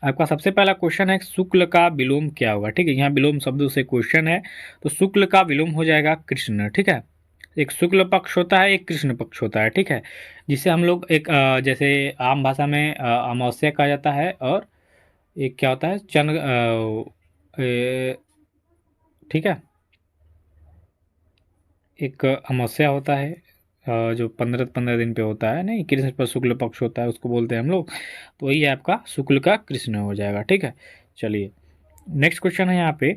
आपका सबसे पहला क्वेश्चन है शुक्ल का विलोम क्या होगा। ठीक है, यहाँ विलोम शब्दों से क्वेश्चन है, तो शुक्ल का विलोम हो जाएगा कृष्ण। ठीक है, एक शुक्ल पक्ष होता है, एक कृष्ण पक्ष होता है। ठीक है, जिसे हम लोग एक जैसे आम भाषा में अमावस्या कहा जाता है, और एक क्या होता है ठीक है, एक अमावस्या होता है जो 15-15 दिन पे होता है, नहीं कृष्ण पर शुक्ल पक्ष होता है, उसको बोलते हैं हम लोग। तो वही है आपका शुक्ल का कृष्ण हो जाएगा। ठीक है, चलिए नेक्स्ट क्वेश्चन है यहाँ पे,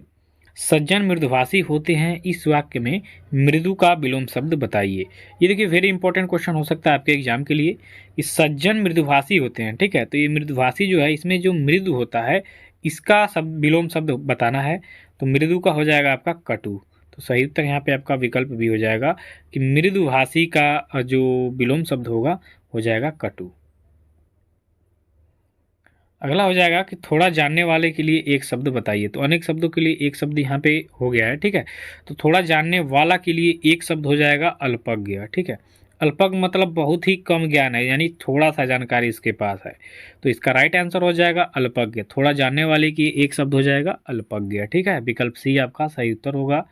सज्जन मृदुभाषी होते हैं, इस वाक्य में मृदु का विलोम शब्द बताइए। ये देखिए वेरी इंपॉर्टेंट क्वेश्चन हो सकता है आपके एग्जाम के लिए, कि सज्जन मृदुभाषी होते हैं। ठीक है, तो ये मृदुभाषी जो है, इसमें जो मृदु होता है इसका सब विलोम शब्द बताना है, तो मृदु का हो जाएगा आपका कटु। तो सही उत्तर यहाँ पे आपका विकल्प भी हो जाएगा कि मृदुभाषी का जो विलोम शब्द होगा हो जाएगा कटु। अगला हो जाएगा कि थोड़ा जानने वाले के लिए एक शब्द बताइए। तो अनेक शब्दों के लिए एक शब्द यहाँ पे हो गया है। ठीक है, तो थोड़ा जानने वाला के लिए एक शब्द हो जाएगा अल्पज्ञ। ठीक है, अल्पज्ञ मतलब बहुत ही कम ज्ञान है, यानी थोड़ा सा जानकारी इसके पास है, तो इसका राइट आंसर हो जाएगा अल्पज्ञ। थोड़ा जानने वाले की एक शब्द हो जाएगा अल्पज्ञ। ठीक है, विकल्प सी आपका सही उत्तर होगा।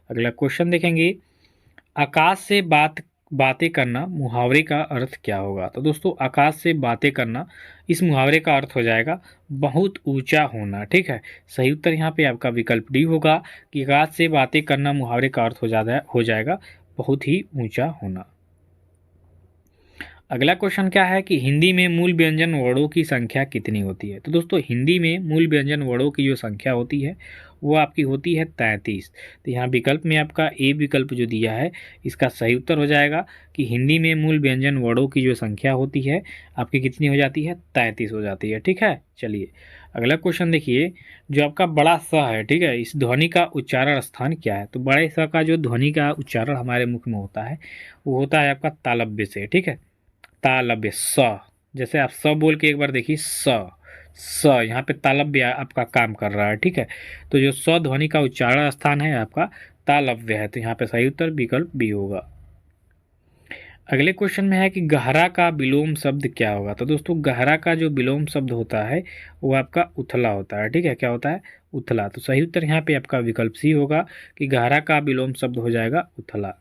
अगला क्वेश्चन देखेंगे, आकाश से बातें करना मुहावरे का अर्थ क्या होगा। तो दोस्तों आकाश से बातें करना, इस मुहावरे का अर्थ हो जाएगा बहुत ऊंचा होना। ठीक है, सही उत्तर यहाँ पे आपका विकल्प डी होगा कि आकाश से बातें करना मुहावरे का अर्थ हो जाएगा बहुत ही ऊंचा होना। अगला क्वेश्चन क्या है कि हिंदी में मूल व्यंजन वर्णों की संख्या कितनी होती है। तो दोस्तों हिंदी में मूल व्यंजन वर्णों की जो संख्या होती है वो आपकी होती है 33। तो यहाँ विकल्प में आपका ए विकल्प जो दिया है इसका सही उत्तर हो जाएगा कि हिंदी में मूल व्यंजन वर्णों की जो संख्या होती है आपकी कितनी हो जाती है, 33 हो जाती है। ठीक है, चलिए अगला क्वेश्चन देखिए, जो आपका बड़ा स है, ठीक है, इस ध्वनि का उच्चारण स्थान क्या है। तो बड़े स का जो ध्वनि का उच्चारण हमारे मुख में होता है वो होता है आपका तालव्य से। ठीक है, तालव्य स, जैसे आप स बोल के एक बार देखिए स यहाँ पे तालव्य आपका काम कर रहा है। ठीक है, तो जो स ध्वनि का उच्चारण स्थान है आपका तालव्य है, तो यहाँ पे सही उत्तर विकल्प बी होगा। अगले क्वेश्चन में है कि गहरा का विलोम शब्द क्या होगा। तो दोस्तों गहरा का जो विलोम शब्द होता है वो आपका उथला होता है। ठीक है, क्या होता है, उथला। तो सही उत्तर यहाँ पे आपका विकल्प सी होगा कि गहरा का विलोम शब्द हो जाएगा उथला।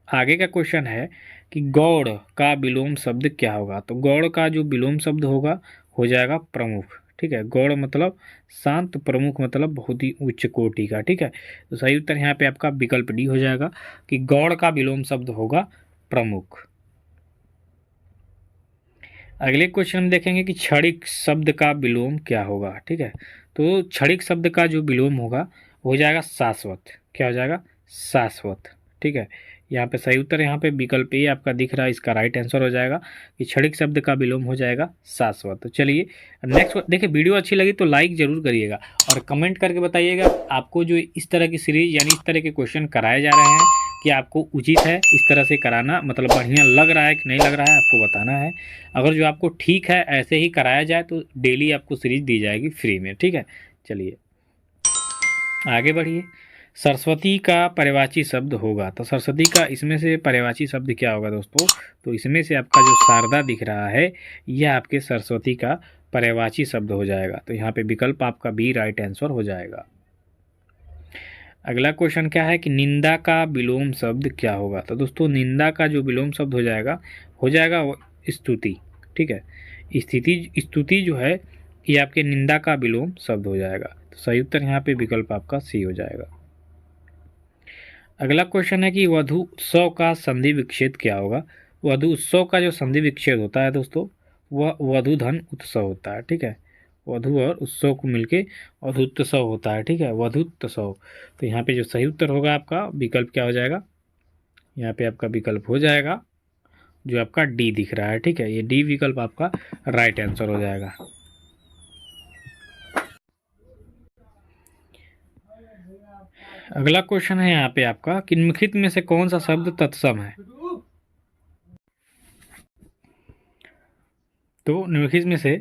आगे का क्वेश्चन है कि गौड़ का विलोम शब्द क्या होगा। तो गौड़ का जो विलोम शब्द होगा हो जाएगा प्रमुख। ठीक है, गौड़ मतलब शांत, प्रमुख मतलब बहुत ही उच्च कोटि का। ठीक है, तो सही उत्तर यहाँ पे आपका विकल्प डी हो जाएगा कि गौड़ का विलोम शब्द होगा प्रमुख। अगले क्वेश्चन में देखेंगे कि क्षणिक शब्द का विलोम क्या होगा। ठीक है, तो क्षणिक शब्द का जो विलोम होगा हो जाएगा शाश्वत। क्या हो जाएगा, शाश्वत। ठीक है, यहाँ पे सही उत्तर यहाँ पे विकल्प ए आपका दिख रहा है, इसका राइट आंसर हो जाएगा कि क्षणिक शब्द का विलोम हो जाएगा शाश्वत। तो चलिए नेक्स्ट देखिए, वीडियो अच्छी लगी तो लाइक जरूर करिएगा और कमेंट करके बताइएगा आपको जो इस तरह की सीरीज यानी इस तरह के क्वेश्चन कराए जा रहे हैं कि आपको उचित है इस तरह से कराना, मतलब बढ़िया लग रहा है कि नहीं लग रहा है आपको बताना है। अगर जो आपको ठीक है ऐसे ही कराया जाए तो डेली आपको सीरीज दी जाएगी फ्री में। ठीक है, चलिए आगे बढ़िए। सरस्वती का पर्यायवाची शब्द होगा। तो सरस्वती का इसमें से पर्यायवाची शब्द क्या होगा दोस्तों। तो इसमें से आपका जो शारदा दिख रहा है यह आपके सरस्वती का पर्यायवाची शब्द हो जाएगा। तो यहाँ पे विकल्प आपका बी राइट आंसर हो जाएगा। अगला क्वेश्चन क्या है कि निंदा का विलोम शब्द क्या होगा। तो दोस्तों निंदा का जो विलोम शब्द हो जाएगा वो स्तुति। ठीक है, स्तुति जो है ये आपके निंदा का विलोम शब्द हो जाएगा। तो सही उत्तर यहाँ पे विकल्प आपका सी हो जाएगा। अगला क्वेश्चन है कि वधु उत्सव का संधि विच्छेद क्या होगा। वधु उत्सव का जो संधि विच्छेद होता है दोस्तों वह वधुधन उत्सव होता है। ठीक है, वधु और उत्सव को मिलके वधुत्सव होता है। ठीक है, वधुत्सव। तो यहाँ पे जो सही उत्तर होगा आपका विकल्प क्या हो जाएगा, यहाँ पे आपका विकल्प हो जाएगा जो आपका डी दिख रहा है। ठीक है, ये डी विकल्प आपका राइट आंसर हो जाएगा। अगला क्वेश्चन है यहाँ पे आपका कि निम्नलिखित में से कौन सा शब्द तत्सम है। तो निम्नलिखित में से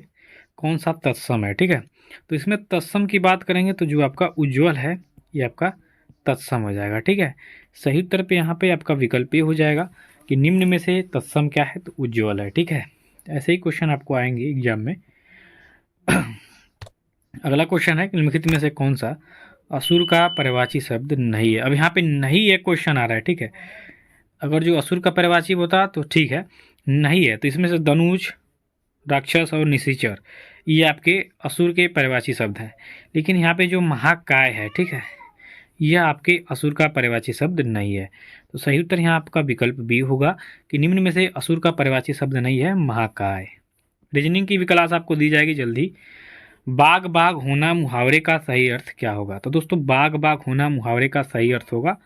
कौन सा तत्सम है। ठीक है, तो इसमें तत्सम की बात करेंगे तो जो आपका उज्ज्वल है ये आपका तत्सम हो जाएगा। ठीक है, सही उत्तर पे यहाँ पे आपका विकल्प ये हो जाएगा कि निम्न में से तत्सम क्या है, तो उज्ज्वल है। ठीक है, ऐसे ही क्वेश्चन आपको आएंगे एग्जाम में। अगला क्वेश्चन है निम्नलिखित में से कौन सा असुर का पर्यायवाची शब्द नहीं है। अब यहाँ पे नहीं एक क्वेश्चन आ रहा है, ठीक है। अगर जो असुर का पर्यायवाची होता तो ठीक है, नहीं है तो इसमें से धनुष, राक्षस और निशाचर ये आपके असुर के पर्यायवाची शब्द हैं। लेकिन यहाँ पे जो महाकाय है, ठीक है, यह आपके असुर का पर्यायवाची शब्द नहीं है। तो सही उत्तर यहाँ आपका विकल्प बी होगा कि निम्न में से असुर का पर्यायवाची शब्द नहीं है महाकाय। रीजनिंग की भी क्लास आपको दी जाएगी जल्दी। बाग बाग होना मुहावरे का सही अर्थ क्या होगा। तो दोस्तों बाग बाग होना मुहावरे का सही अर्थ होगा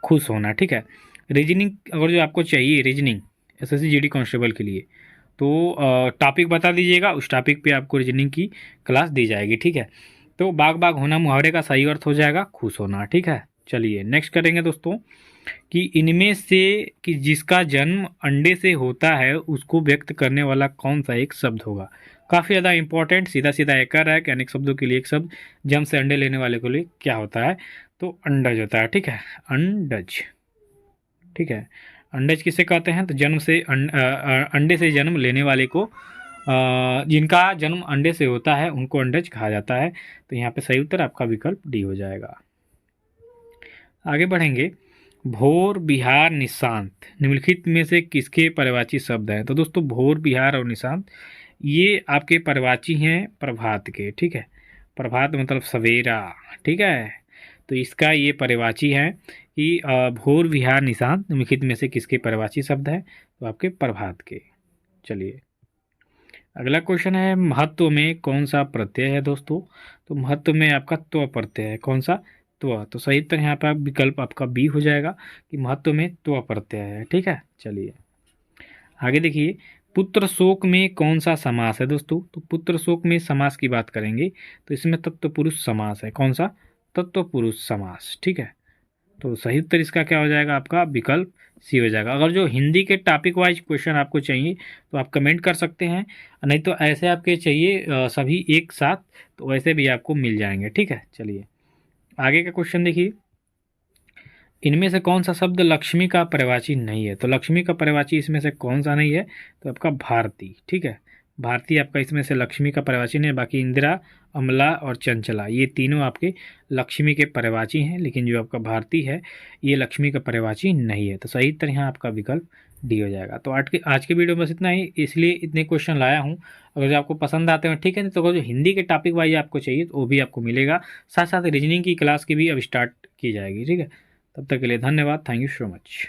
खुश होना, ठीक है। रीजनिंग अगर जो आपको चाहिए रीजनिंग एसएससी जीडी कांस्टेबल के लिए तो टॉपिक बता दीजिएगा, उस टॉपिक पे आपको रीजनिंग की क्लास दी जाएगी, ठीक है। तो बाग बाग होना मुहावरे का सही अर्थ हो जाएगा खुश होना, ठीक है। चलिए नेक्स्ट करेंगे दोस्तों कि इनमें से कि जिसका जन्म अंडे से होता है उसको व्यक्त करने वाला कौन सा एक शब्द होगा। काफ़ी ज़्यादा इंपॉर्टेंट, सीधा सीधा एक कर रहा है कि अनेक शब्दों के लिए एक शब्द जन्म से अंडे लेने वाले के लिए क्या होता है, तो अंडज होता है, ठीक है, अंडज, ठीक है। अंडज किसे कहते हैं, तो जन्म से अंडे से जन्म लेने वाले को जिनका जन्म अंडे से होता है उनको अंडज कहा जाता है। तो यहाँ पे सही उत्तर आपका विकल्प डी हो जाएगा। आगे बढ़ेंगे। भोर, बिहार, निशांत निम्नलिखित में से किसके पर्यायवाची शब्द हैं। तो दोस्तों भोर, बिहार और निशांत ये आपके पर्यायवाची हैं प्रभात के, ठीक है। प्रभात मतलब सवेरा, ठीक है। तो इसका ये पर्यायवाची है कि भोर, बिहार, निशांत निम्नलिखित में से किसके पर्यायवाची शब्द है, तो आपके प्रभात के। चलिए अगला क्वेश्चन है महत्व में कौन सा प्रत्यय है दोस्तों। तो महत्व में आपका त्व प्रत्यय है, कौन सा, त्व। तो सही उत्तर यहाँ पर विकल्प आपका बी हो जाएगा कि महत्व में त्व प्रत्यय है, ठीक है। चलिए आगे देखिए। पुत्र शोक में कौन सा समास है दोस्तों। तो पुत्र शोक में समास की बात करेंगे तो इसमें तत्पुरुष समास है, कौन सा, तत्पुरुष समास, ठीक है। तो सही उत्तर इसका क्या हो जाएगा आपका विकल्प सी हो जाएगा। अगर जो हिंदी के टॉपिक वाइज क्वेश्चन आपको चाहिए तो आप कमेंट कर सकते हैं, नहीं तो ऐसे आपके चाहिए सभी एक साथ तो वैसे भी आपको मिल जाएंगे, ठीक है। चलिए आगे का क्वेश्चन देखिए। इनमें से कौन सा शब्द लक्ष्मी का पर्यायवाची नहीं है। तो लक्ष्मी का पर्यायवाची इसमें से कौन सा नहीं है, तो आपका भारती, ठीक है। भारती आपका इसमें से लक्ष्मी का पर्यायवाची नहीं है। बाकी इंदिरा, अमला और चंचला ये तीनों आपके लक्ष्मी के पर्यायवाची हैं, लेकिन जो आपका भारती है ये लक्ष्मी का पर्यायवाची नहीं है। तो सही उत्तर यहाँ आपका विकल्प डी हो जाएगा। तो आज के वीडियो में बस इतना ही, इसलिए इतने क्वेश्चन लाया हूँ। अगर जो आपको पसंद आते हैं ठीक है, तो अगर जो हिंदी के टॉपिक वाइज आपको चाहिए तो वो भी आपको मिलेगा। साथ साथ रीजनिंग की क्लास की भी अब स्टार्ट की जाएगी, ठीक है। तब तक के लिए धन्यवाद, थैंक यू सो मच।